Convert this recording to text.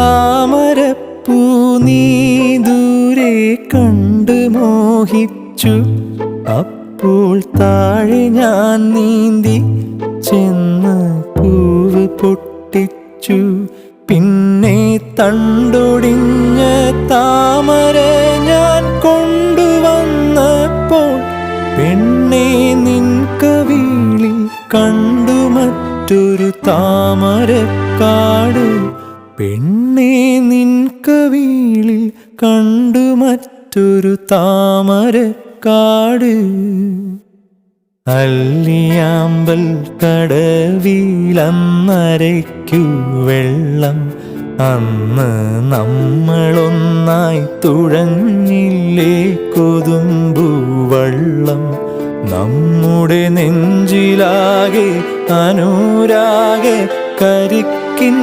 താമരപ്പൂ നീ ദൂരെ കണ്ട് മോഹിച്ചു. അപ്പോൾ താഴെ ഞാൻ നീന്തി ചെന്ന് പൂവ് പൊട്ടിച്ചു. പിന്നെ തണ്ടൊടിഞ്ഞ താമര ഞാൻ കൊണ്ടുവന്നപ്പോൾ പെണ്ണെ നിൻ കവിളിൽ കണ്ടു മറ്റൊരു താമരക്കാട്. പെണ്ണെ നിൻ കവിളിൽ കണ്ടു മറ്റൊരു താമരക്കാട്. അല്ലിയാമ്പൽ കടവിലന്നരയ്ക്കു വെള്ളം. അന്ന് നമ്മളൊന്നായി തുഴഞ്ഞില്ലേ കൊതുമ്പു വള്ളം. നമ്മുടെ നെഞ്ചിലാകെ അനുരാഗ കരിക്കിൻ